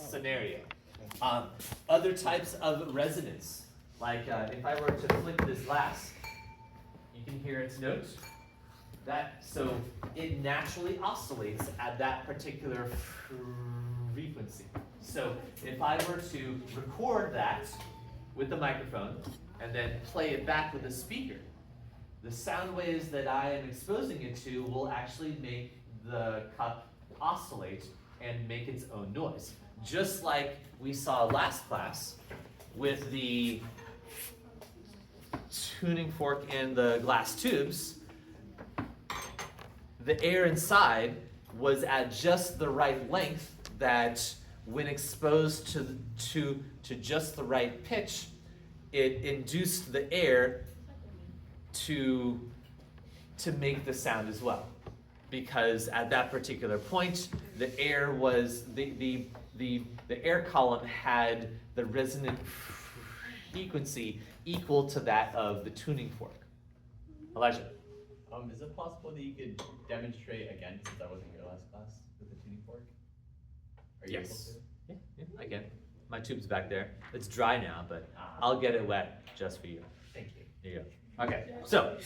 scenario. Other types of resonance, like if I were to flick this glass, you can hear its note. So it naturally oscillates at that particular frequency. So if I were to record that with the microphone and then play it back with a speaker, the sound waves that I am exposing it to will actually make the cup oscillate and make its own noise. Just like we saw last class with the tuning fork and the glass tubes, the air inside was at just the right length that when exposed to just the right pitch, it induced the air to make the sound as well. Because at that particular point, the air was, the air column had the resonant frequency equal to that of the tuning fork. Elijah. Is it possible that you could demonstrate again, since I wasn't here last class, with the tuning fork? Are you able to? Yeah, I can. My tube's back there. It's dry now, but I'll get it wet just for you. Thank you. There you go. Okay, so,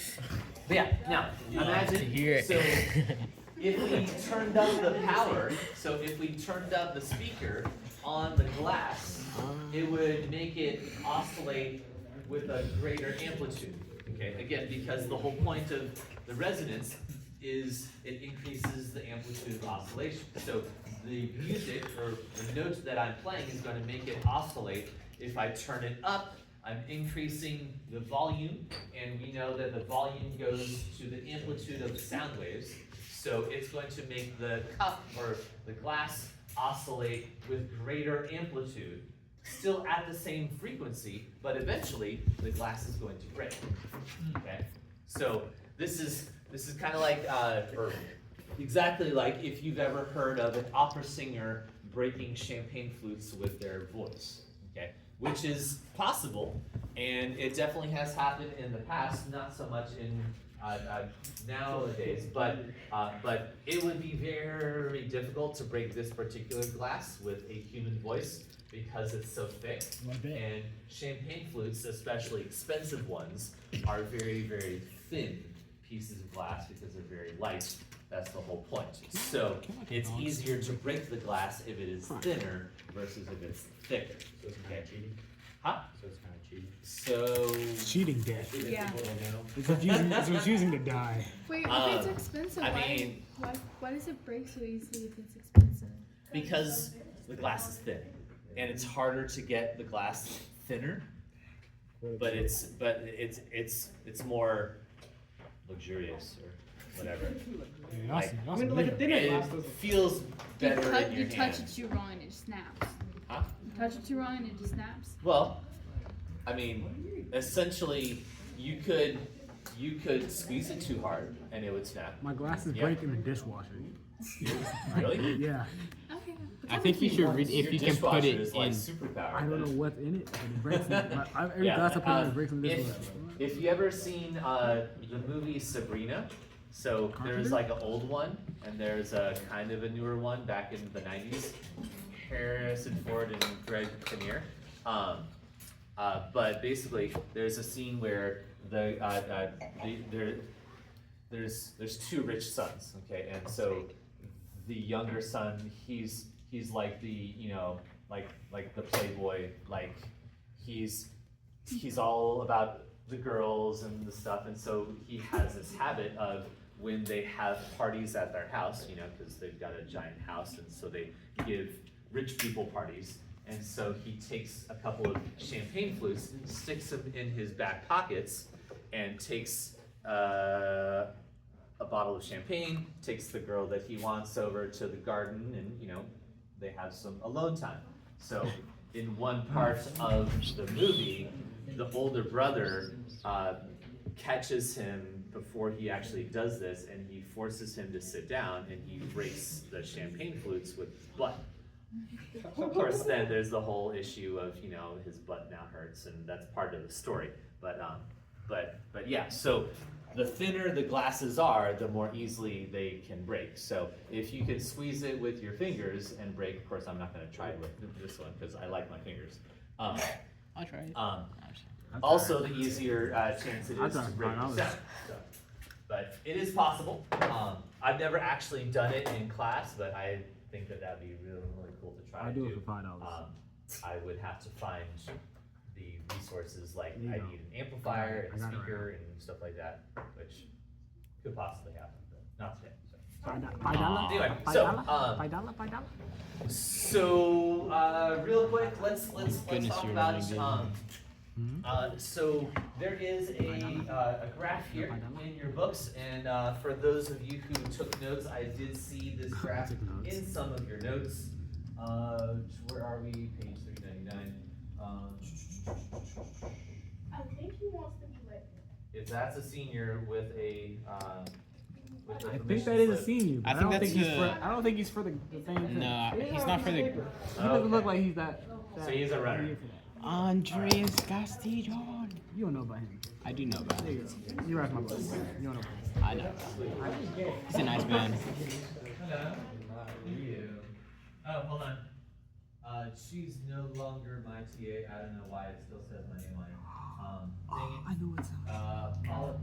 yeah, now, imagine, so if we turned up the power, so if we turned up the speaker on the glass, it would make it oscillate with a greater amplitude. Okay, again, because the whole point of the resonance is it increases the amplitude of oscillation. So the music or the notes that I'm playing is going to make it oscillate. If I turn it up, I'm increasing the volume, and we know that the volume goes to the amplitude of the sound waves. So it's going to make the cup or the glass oscillate with greater amplitude, still at the same frequency, but eventually the glass is going to break. Okay, so this is kind of like, or exactly like if you've ever heard of an opera singer breaking champagne flutes with their voice. Okay, which is possible, and it definitely has happened in the past. Not so much in nowadays, but it would be very difficult to break this particular glass with a human voice, because it's so thick, and champagne flutes, especially expensive ones, are very, very thin pieces of glass because they're very light. That's the whole point. So it's easier to break the glass if it is thinner versus if it's thicker. So it's kind of cheating? Huh? So it's kind of cheating? It's cheating death. Yeah. It's refusing to die. Wait, if it's expensive, I why does it break so easily if it's expensive? because the glass is thin, and it's harder to get the glass thinner, but it's more luxurious or whatever. Yeah, Like, awesome. it feels better in your hand. You touch it too wrong and it just snaps. Huh? You touch it too wrong and it just snaps. Well, I mean, essentially, you could squeeze it too hard and it would snap. My glass is Yeah. breaking the dishwasher. Really? Yeah. Okay. I think you should read if Your you can put dishwasher it is like in. superpowered. I don't know what's in it, but it breaks every Yeah, glass I put in it breaks in the if, dishwasher. if you ever seen the movie Sabrina, so there's like an old one and there's a kind of a newer one back in the 90s. Harrison Ford and Greg Kinnear. But basically, there's a scene where there's two rich sons, okay, and so the younger son, he's like the like the playboy, like he's all about the girls and the stuff, and so he has this habit of when they have parties at their house, because they've got a giant house, and so they give rich people parties. And so he takes a couple of champagne flutes, sticks them in his back pockets, and takes a bottle of champagne, takes the girl that he wants over to the garden, and they have some alone time. So in one part of the movie, the older brother catches him before he actually does this, and he forces him to sit down, and he breaks the champagne flutes with his butt. Of course, then there's the whole issue of, his butt now hurts, and that's part of the story. But but yeah, so the thinner the glasses are, the more easily they can break. So if you could squeeze it with your fingers and break, of course I'm not gonna try it with this one because I like my fingers. I'll try it. Also the easier chance it I'll is try to it. break I'll the try it. sound. So, but it is possible. I've never actually done it in class, but I think that that'd be really, really cool to try I'll to do do. it for $5. I would have to find the resources, like There you I go. need an amplifier I and a got it right speaker and stuff like that, which could possibly happen, but not today. So. $5? Anyway, $5? So real quick, let's Goodness, talk you're about running, so there is a graph here in your books, and for those of you who took notes, I did see this graph took notes. in some of your notes. Where are we? Page 399. I think he wants to be lit. If that's a senior with a with a I think permission that is a slip. senior. But I think that's he's the- for. I don't think he's for the thing. No, he's not for the. He doesn't look like he's that. So he's a runner. here for that. Andreas Castillon. You don't know about him. I do know about There him. you go. You write my book. You don't know. I know. He's a nice man. Hello. You. Oh, hold on. She's no longer my TA. I don't know why it still says my name on it. Dang I know what's it. Paula.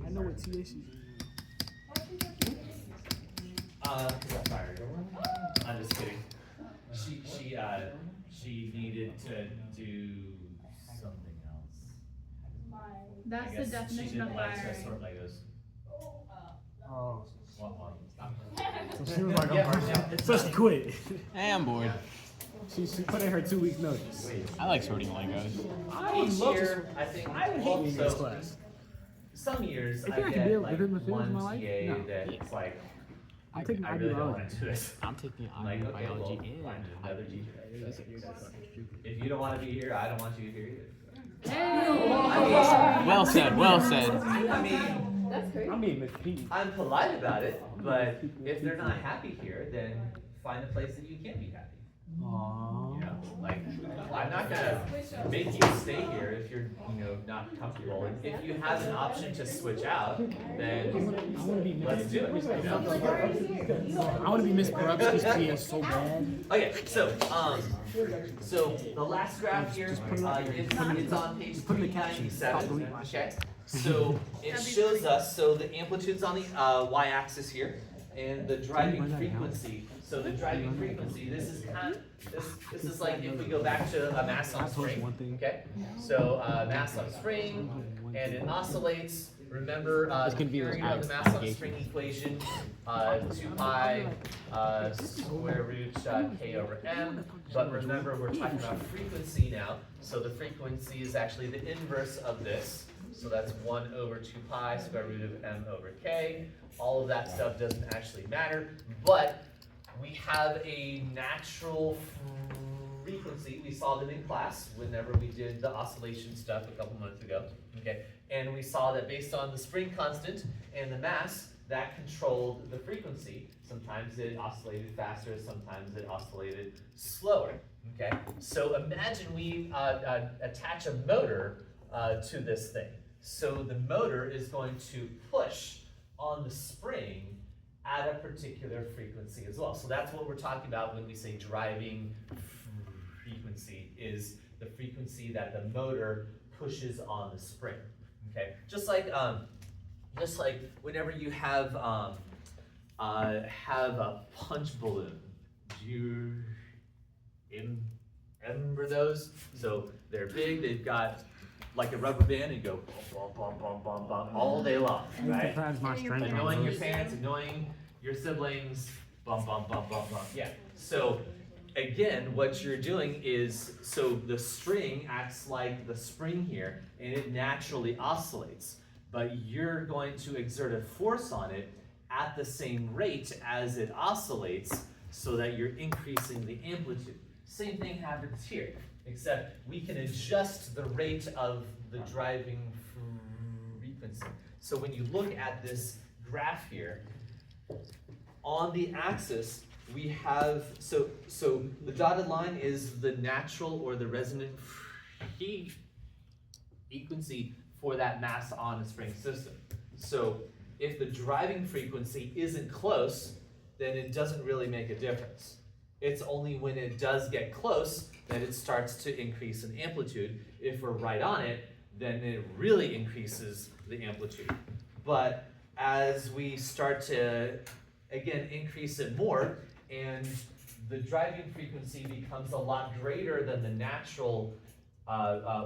I know what TA she's in. Cause I fired her. I'm just kidding. She needed to do something else. That's I the guess definition she of didn't like to wiring. sort Legos. Oh. Stop. So she was like, Yeah, I'm yeah, it's so she fine. quit. Hey, I'm bored. She put in her 2 weeks notice. I like sorting Legos. I would Each love year, I think, I would hate being in this so class. some years If I I could get deal like with it within one my life, TA no. that's like, I'm taking I really don't want ideology. to do this. I'm taking I'm like, okay, biology well, and find another teacher. That's fucking stupid. If you don't want to be here, I don't want you here either. Hey! Well said. Well said. I mean, That's great. I mean, Miss P. I'm polite about it, but if they're not happy here, then find a place that you can be happy. Aww. You know, like, I'm not gonna make you stay here if you're, not comfortable. And if you have an option to switch out, then I want to be let's do it. You know? I want to be Miss Perupsky's TA so bad. Okay, so the last graph here, it's on page Put in the caption. Stop 397. deleting my shit. Okay, so it shows us, so the amplitude's on the y-axis here, and the driving frequency. So the driving frequency, this is like if we go back to a mass on spring, okay? So mass on spring, and it oscillates. Remember, It's gonna be theory those of the mass on aggregation. spring equation, 2 pi square root k over m. But remember, we're talking about frequency now. So the frequency is actually the inverse of this. So that's 1 over 2 pi square root of m over k. All of that stuff doesn't actually matter, but we have a natural frequency. We saw them in class whenever we did the oscillation stuff a couple months ago, okay? And we saw that based on the spring constant and the mass, that controlled the frequency. Sometimes it oscillated faster, sometimes it oscillated slower, okay? So imagine we attach a motor to this thing. So the motor is going to push on the spring at a particular frequency as well. So that's what we're talking about when we say driving frequency, is the frequency that the motor pushes on the spring. Okay, just like whenever you have a punch balloon, do you remember those? So they're big. They've got like a rubber band and go bum, bum, bum, bum, bum, all day long, right? Sometimes my strength Annoying your goes. parents, annoying your siblings, bum, bum, bum, bum, bum. Yeah. So again, what you're doing is, so the string acts like the spring here, and it naturally oscillates, but you're going to exert a force on it at the same rate as it oscillates, so that you're increasing the amplitude. Same thing happens here, except we can adjust the rate of the driving frequency. So when you look at this graph here, on the axis, we have, so the dotted line is the natural or the resonant frequency for that mass on a spring system. So if the driving frequency isn't close, then it doesn't really make a difference. It's only when it does get close that it starts to increase in amplitude. If we're right on it, then it really increases the amplitude. But as we start to, again, increase it more, and the driving frequency becomes a lot greater than the natural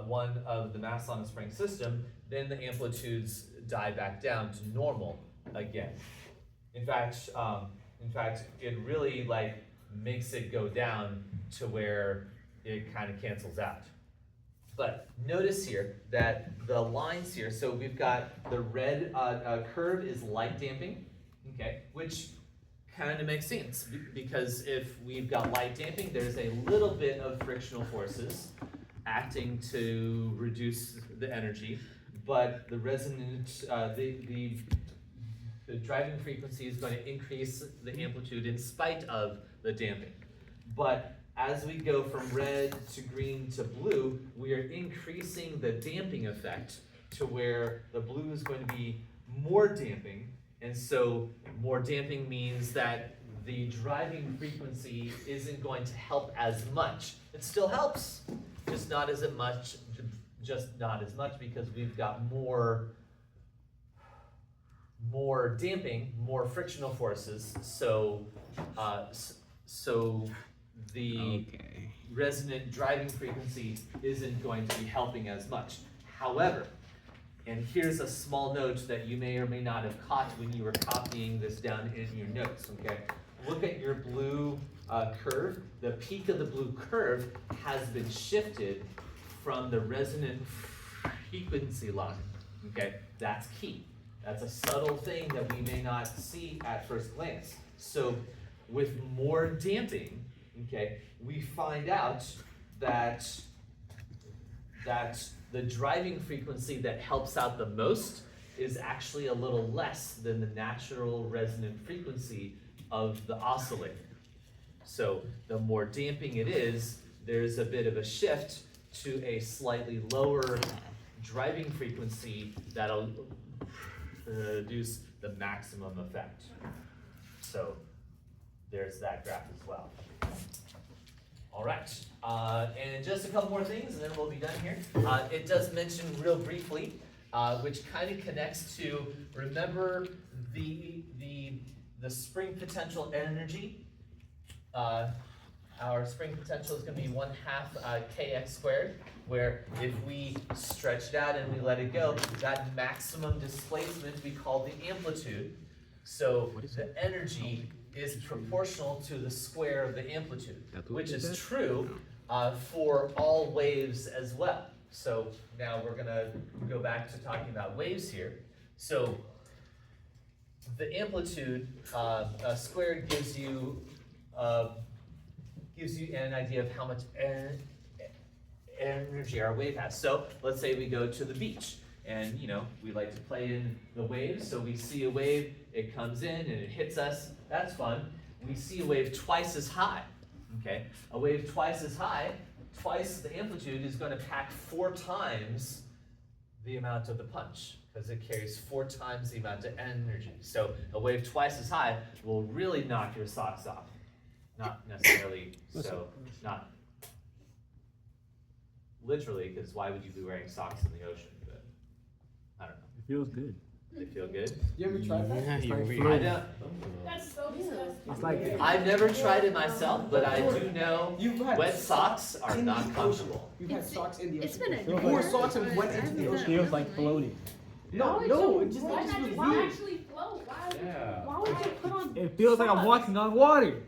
one of the mass on a spring system, then the amplitudes die back down to normal again. In fact, it really like makes it go down to where it kind of cancels out. But notice here that the lines here, so we've got the red curve is light damping, okay, which kind of makes sense because if we've got light damping, there's a little bit of frictional forces acting to reduce the energy, but the resonant, the driving frequency is going to increase the amplitude in spite of the damping. But as we go from red to green to blue, we are increasing the damping effect to where the blue is going to be more damping, and so more damping means that the driving frequency isn't going to help as much. It still helps, just not as much, because we've got more damping, more frictional forces, so the resonant driving frequency isn't going to be helping as much. However, and here's a small note that you may or may not have caught when you were copying this down in your notes, okay? Look at your blue curve. The peak of the blue curve has been shifted from the resonant frequency line, okay? That's key. That's a subtle thing that we may not see at first glance. So with more damping, okay, we find out that the driving frequency that helps out the most is actually a little less than the natural resonant frequency of the oscillator. So the more damping it is, there's a bit of a shift to a slightly lower driving frequency that'll produce the maximum effect. So there's that graph as well. All right, and just a couple more things, and then we'll be done here. It does mention real briefly, which kind of connects to, remember the spring potential energy. Our spring potential is going to be 1/2 kx squared, where if we stretch it out and we let it go, that maximum displacement we call the amplitude. So the energy is proportional to the square of the amplitude, which is true for all waves as well. So now we're going to go back to talking about waves here. So the amplitude squared gives you an idea of how much energy our wave has. So let's say we go to the beach, and we like to play in the waves. So we see a wave, it comes in and it hits us. That's fun. We see a wave twice as high. Okay, a wave twice as high, twice the amplitude is going to pack 4 times the amount of the punch, because it carries 4 times the amount of energy. So a wave twice as high will really knock your socks off. Not necessarily, so not literally, because why would you be wearing socks in the ocean? But I don't know. It feels good. They feel good. You ever tried that? Yeah, It's you're like weird. fluid. That's so disgusting. It's like I've never tried it myself, but I do know You've had wet socks are in not the comfortable. You've had socks in the It's ocean. been a Feels You wore like- socks and went into the it ocean. feels like floating. No, Why no, would it just, why it just not was just weird. actually float? Yeah. Why would you put on? It feels like I'm walking on water.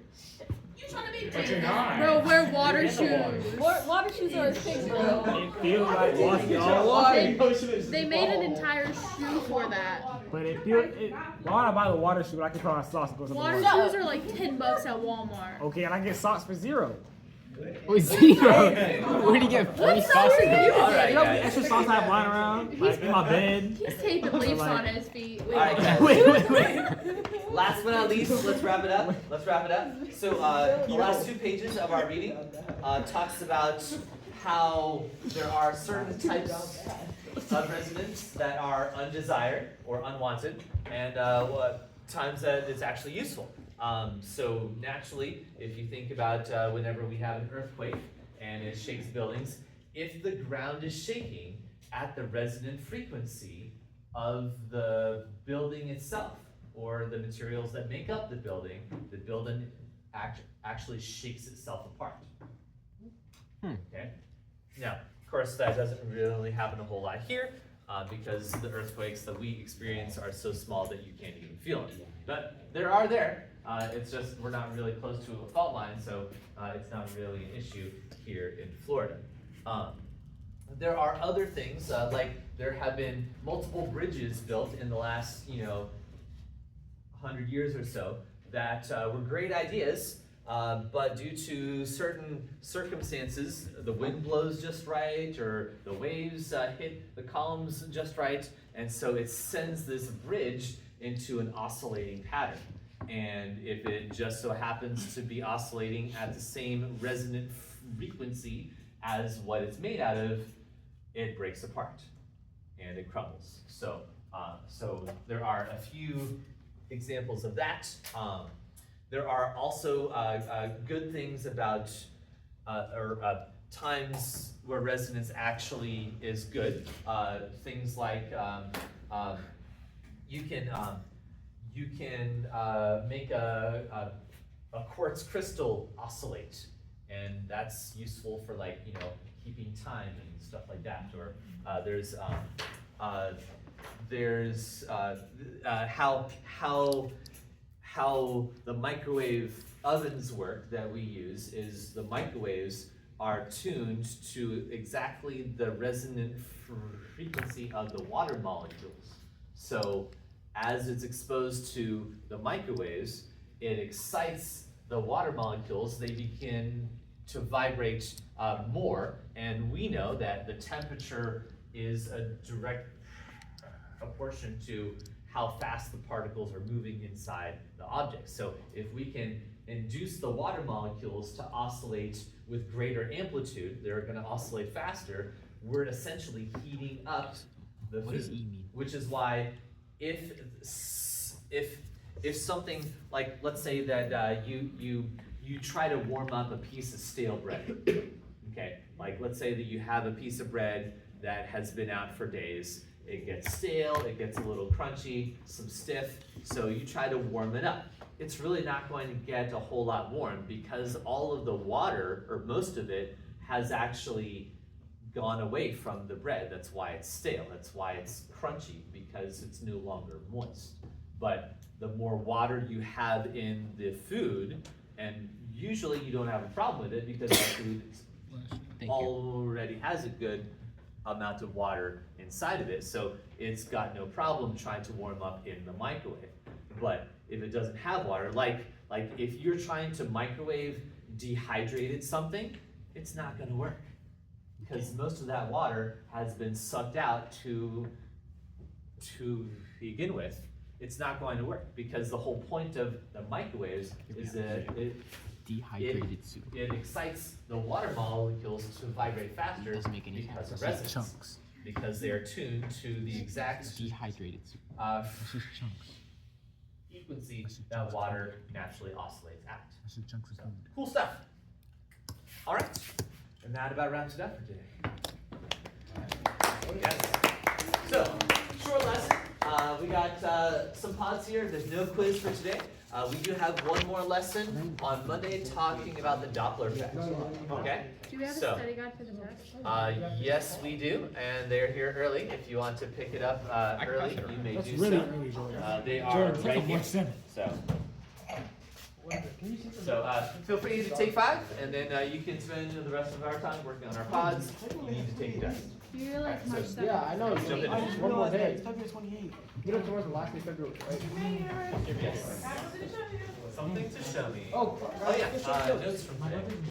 You trying to be But you're big? not. Bro, wear water You're in the shoes. Water shoes are a thing, bro. It feels like walking on water. They made an entire shoe for that. But it feels. Why would I buy the water shoe when I can put on socks and go to the Water water? shoes are like $10 at Walmart. Okay, and I get socks for $0. Oh, 0. Where'd he get free What socks socks are from? you All right, You know the guys. extra socks I have lying around, like in my bed. He's taping leaves on his feet. All right, guys. Wait. Last but not least, let's wrap it up. So the last 2 pages of our reading talks about how there are certain types of residents that are undesired or unwanted, and what times that it's actually useful. So naturally, if you think about whenever we have an earthquake and it shakes buildings, if the ground is shaking at the resonant frequency of the building itself, or the materials that make up the building actually shakes itself apart. Okay? Now, of course, that doesn't really happen a whole lot here, because the earthquakes that we experience are so small that you can't even feel it. But there are there. It's just we're not really close to a fault line, so it's not really an issue here in Florida. There are other things, like there have been multiple bridges built in the last, 100 years or so that were great ideas, but due to certain circumstances, the wind blows just right, or the waves hit the columns just right, and so it sends this bridge into an oscillating pattern. And if it just so happens to be oscillating at the same resonant frequency as what it's made out of, it breaks apart and it crumbles. So there are a few examples of that. There are also good things about, times where resonance actually is good. Things like you can make a quartz crystal oscillate, and that's useful for keeping time and stuff like that. Or there's how the microwave ovens work that we use is the microwaves are tuned to exactly the resonant frequency of the water molecules. So as it's exposed to the microwaves, it excites the water molecules. They begin to vibrate more, and we know that the temperature is a direct proportion to how fast the particles are moving inside the object. So if we can induce the water molecules to oscillate with greater amplitude, they're going to oscillate faster. We're essentially heating up the food. What does E mean? Which is why if something like, let's say that you try to warm up a piece of stale bread, okay? Like let's say that you have a piece of bread that has been out for days. It gets stale, it gets a little crunchy, some stiff, so you try to warm it up. It's really not going to get a whole lot warm because all of the water, or most of it, has actually gone away from the bread. That's why it's stale, that's why it's crunchy, because it's no longer moist. But the more water you have in the food, and usually you don't have a problem with it because the food already has a good amount of water inside of it, so it's got no problem trying to warm up in the microwave. But if it doesn't have water, like if you're trying to microwave dehydrated something, it's not going to work because most of that water has been sucked out to begin with. It's not going to work because the whole point of the microwaves is that Dehydrated soup. it excites the water molecules to vibrate faster Doesn't make any because sense. of It's just resonance. chunks. Because they are tuned to the exact Dehydrated soup. It's just chunks. frequency that water naturally oscillates at. It's just chunks of So, food. cool stuff. All right, and that about wraps it up for today. Yes. So, short lesson. We got some pods here. There's no quiz for today. We do have one more lesson on Monday talking about the Doppler effect. Okay? Do we have So, a study guide for the test? yes, we do, and they're here early. If you want to pick it up early, you may That's do really so. early, Jordan. They are Jordan, take right a here. 1-7. So feel free to take 5, and then you can spend the rest of our time working on our pods. You need to take a test. You realize how much stuff? Yeah, I know. Jump into I it. just one more day. February 28th. You know tomorrow's the last day of February, right? Yes. Something to show me. Oh, Oh yeah, notes from today.